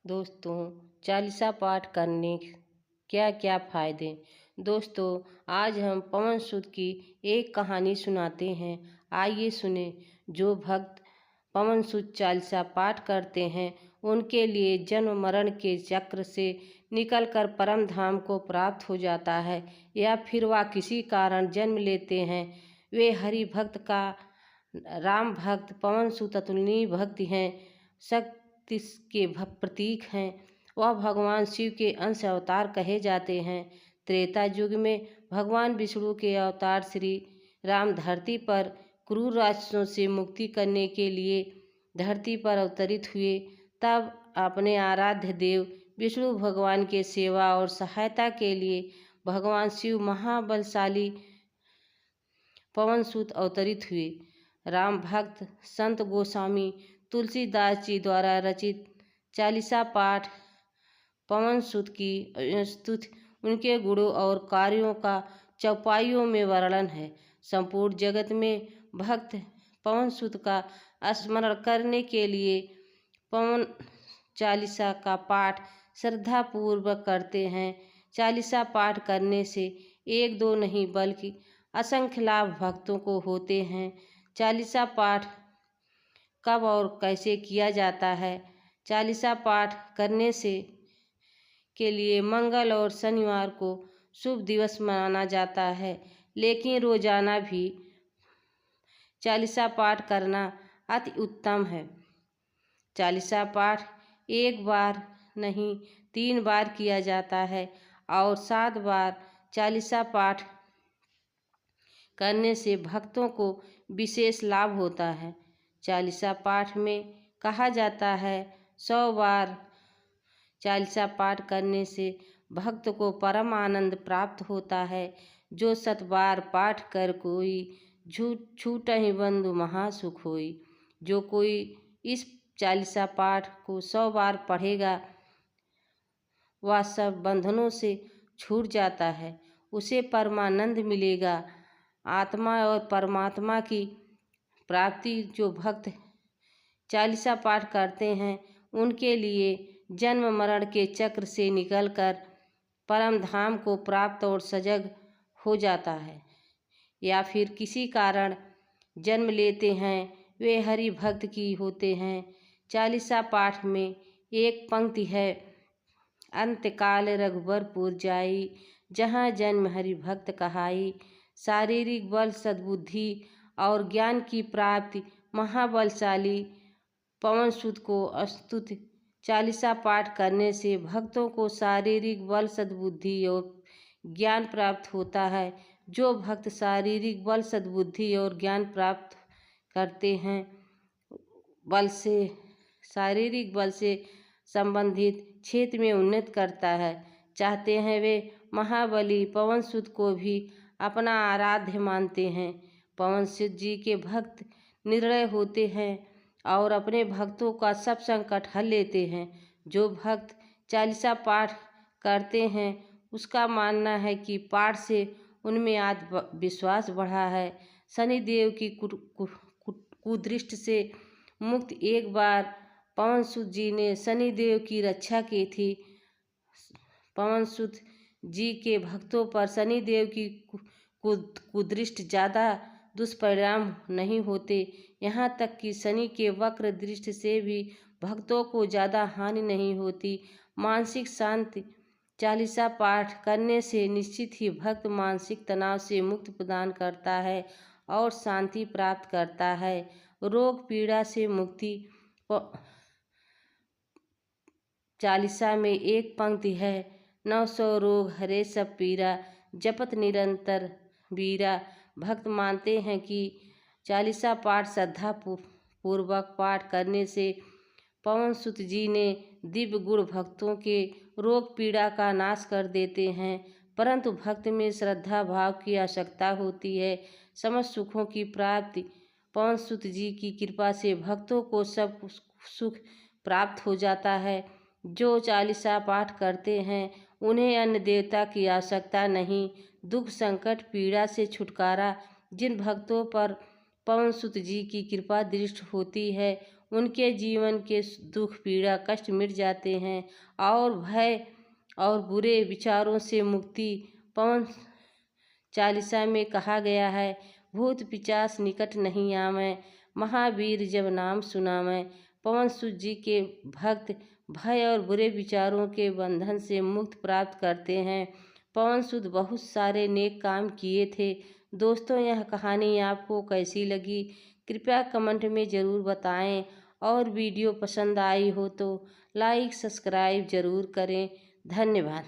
दोस्तों, चालीसा पाठ करने क्या क्या फायदे। दोस्तों, आज हम पवन सुत की एक कहानी सुनाते हैं। आइए सुने। जो भक्त पवन सुत चालीसा पाठ करते हैं उनके लिए जन्म मरण के चक्र से निकलकर परम धाम को प्राप्त हो जाता है, या फिर वह किसी कारण जन्म लेते हैं। वे हरि भक्त का राम भक्त पवन सुत अतुलनीय भक्त हैं, शक्ति के प्रतीक हैं। वह भगवान शिव के अंश अवतार कहे जाते हैं। त्रेता युग में भगवान विष्णु के अवतार श्री राम धरती पर क्रूर राक्षसों से मुक्ति करने के लिए धरती पर अवतरित हुए। तब अपने आराध्य देव विष्णु भगवान के सेवा और सहायता के लिए भगवान शिव महाबलशाली पवन सुत अवतरित हुए। राम भक्त संत गोस्वामी तुलसीदास जी द्वारा रचित चालीसा पाठ पवन सुत की स्तुति, उनके गुणों और कार्यों का चौपाइयों में वर्णन है। संपूर्ण जगत में भक्त पवन सुत का स्मरण करने के लिए पवन चालीसा का पाठ श्रद्धापूर्वक करते हैं। चालीसा पाठ करने से एक दो नहीं बल्कि असंख्य लाभ भक्तों को होते हैं। चालीसा पाठ कब और कैसे किया जाता है। चालीसा पाठ करने से के लिए मंगल और शनिवार को शुभ दिवस माना जाता है, लेकिन रोजाना भी चालीसा पाठ करना अति उत्तम है। चालीसा पाठ एक बार नहीं 3 बार किया जाता है और 7 बार चालीसा पाठ करने से भक्तों को विशेष लाभ होता है। चालीसा पाठ में कहा जाता है 100 बार चालीसा पाठ करने से भक्त को परम आनंद प्राप्त होता है। जो 7 बार पाठ कर कोई छूटहि बंधु महासुख होई। जो कोई इस चालीसा पाठ को 100 बार पढ़ेगा वह सब बंधनों से छूट जाता है, उसे परमानंद मिलेगा। आत्मा और परमात्मा की प्राप्ति। जो भक्त चालीसा पाठ करते हैं उनके लिए जन्म मरण के चक्र से निकलकर परम धाम को प्राप्त और सजग हो जाता है, या फिर किसी कारण जन्म लेते हैं वे हरि भक्त की होते हैं। चालीसा पाठ में एक पंक्ति है, अंतकाल रघुबरपुर जाई, जहाँ जन्म हरि भक्त कहाई। शारीरिक बल, सद्बुद्धि और ज्ञान की प्राप्ति महाबलशाली पवन सुत को स्तुति चालीसा पाठ करने से भक्तों को शारीरिक बल, सद्बुद्धि और ज्ञान प्राप्त होता है। जो भक्त शारीरिक बल, सद्बुद्धि और ज्ञान प्राप्त करते हैं शारीरिक बल से संबंधित क्षेत्र में उन्नति करता है चाहते हैं, वे महाबली पवन सुत को भी अपना आराध्य मानते हैं। पवन सुत जी के भक्त निर्णय होते हैं और अपने भक्तों का सब संकट हल लेते हैं। जो भक्त चालीसा पाठ करते हैं उसका मानना है कि पाठ से उनमें आत्मविश्वास बढ़ा है। शनिदेव की कुदृष्टि से मुक्त। एक बार पवन सुत जी ने शनिदेव की रक्षा की थी। पवन सुत जी के भक्तों पर शनिदेव की कुदृष्टि ज़्यादा दुष्परिणाम नहीं होते। यहाँ तक कि शनि के वक्र दृष्टि से भी भक्तों को ज़्यादा हानि नहीं होती। मानसिक शांति। चालीसा पाठ करने से निश्चित ही भक्त मानसिक तनाव से मुक्ति प्रदान करता है और शांति प्राप्त करता है। रोग पीड़ा से मुक्ति। चालीसा में एक पंक्ति है, 900 रोग हरे सब पीरा, जपत निरंतर बीरा। भक्त मानते हैं कि चालीसा पाठ श्रद्धा पूर्वक पाठ करने से पवन सुत जी ने दिव्य गुण भक्तों के रोग पीड़ा का नाश कर देते हैं। परंतु भक्त में श्रद्धा भाव की आवश्यकता होती है। समस्त सुखों की प्राप्ति। पवन सुत जी की कृपा से भक्तों को सब सुख प्राप्त हो जाता है। जो चालीसा पाठ करते हैं उन्हें अन्य देवता की आवश्यकता नहीं। दुख, संकट, पीड़ा से छुटकारा। जिन भक्तों पर पवन सुत जी की कृपा दृष्टि होती है उनके जीवन के दुख पीड़ा कष्ट मिट जाते हैं और भय और बुरे विचारों से मुक्ति। पवन चालीसा में कहा गया है, भूत पिचास निकट नहीं आवे, महावीर जब नाम सुनावे। पवन सुत जी के भक्त भय और बुरे विचारों के बंधन से मुक्त प्राप्त करते हैं। पवन सुत बहुत सारे नेक काम किए थे। दोस्तों, यह कहानी आपको कैसी लगी कृपया कमेंट में ज़रूर बताएं और वीडियो पसंद आई हो तो लाइक सब्सक्राइब ज़रूर करें। धन्यवाद।